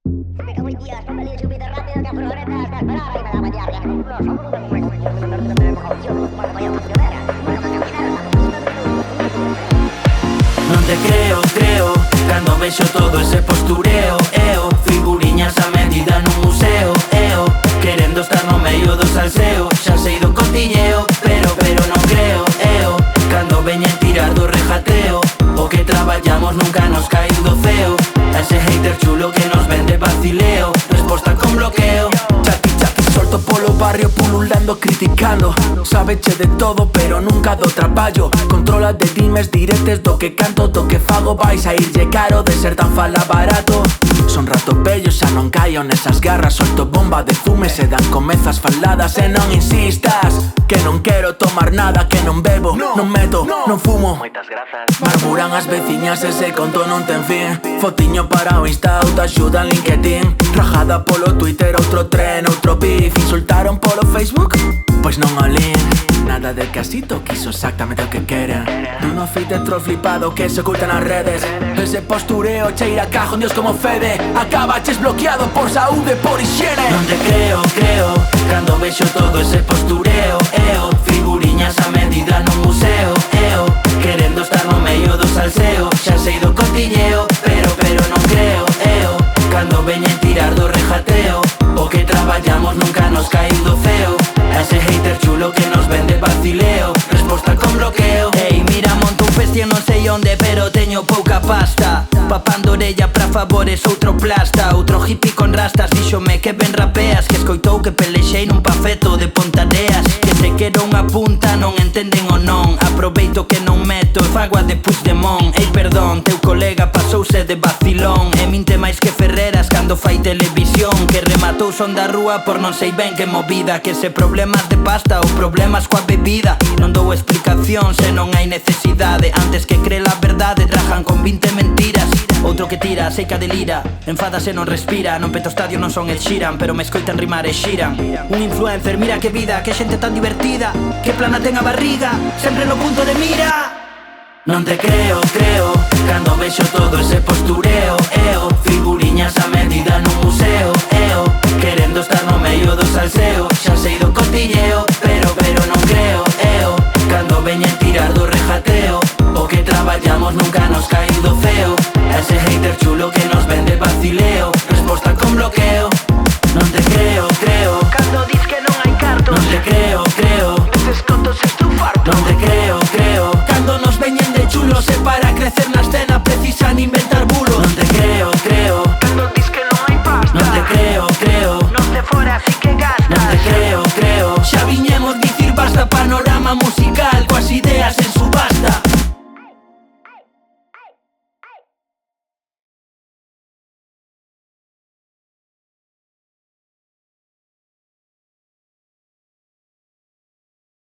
Me cago en Dios, no me líes súbete rápido que a furgoneta hasta esperar ahí me da mañana. Non te creo, creo, cando vexo todo ese postureo. Eo, figuriñas a medida nun museo. Eo, querendo estar no medio do salseo. Xa sei do cotiñeo, pero non creo. Eo, cando veñen tirar do rejateo. O que traballamos nunca nos cae do ceo. A ese hater chulo que nos vende vacileo. Resposta con bloqueo. Chaki chaki solto polo barrio pululando criticando. Sábeche de todo pero nunca do traballo. Controla de dimes diretes do que canto, do que fago. Vais a irlle caro de ser tan fala barato. Son rato bello, xa non caio nesas garras. Solto bomba de fume, se dan comezas faladas. E non insistas, que non quero tomar nada. Que non bebo, non meto, non fumo. Moitas grazas. Murmuran as veciñas, ese conto non ten fin. Fotiño para o Insta, autoaxuda en LinkedIn. Rajada polo Twitter, outro tren, outro beef. Insultaron polo Facebook? Pois non olín. Nada de casito, quiso exactamente o que queren. Duno feed de troll flipado que se oculta nas redes. Ese postureo cheira a cajón, Dios como fede. Acabaches bloqueado por saúde, por higiene. Non te creo, creo, cando vexo todo ese postureo. Eo, figuriñas a medida nun museo. Eo, querendo estar no medio do salseo. Xa sei do cotiñeo, pero non creo. Eo, cando veñen tirar do rejateo. O que traballamos nunca nos cae do ceo. A ese hater chulo que nos vende vacileo. Resposta con bloqueo. Ey, mira, monto un festión non sei onde, pero teño pouca pasta. Papando orella pra favores, outro plasta. Outro hippie con rastas, díxome que ben rapeas. Que escoitou que pelexei nun pafeto de Pontareas. Que se quero unha punta non entenden o non. Aproveito que non meto e fago a de Puigdemont. Ei, perdón, teu colega pasouse de vacilón. E minte máis que Ferreras cando fai televisión. Que rematou son da rúa por non sei ben que movida. Que se problemas de pasta ou problemas coa bebida. Non dou explicación se non hai necesidade. Antes que cree la verdade, trajan con 20 mentiras. Outro que tira, sei que delira. Enfádase non respira. Non peto estadio, non son Ed Sheeran, pero me escoitan rimar e xiran. Un influencer, mira que vida, que xente tan divertida. Que plana ten a barriga, sempre no punto de mira. Non te creo, creo, cando vexo todo ese postureo. Eo, figuriñas a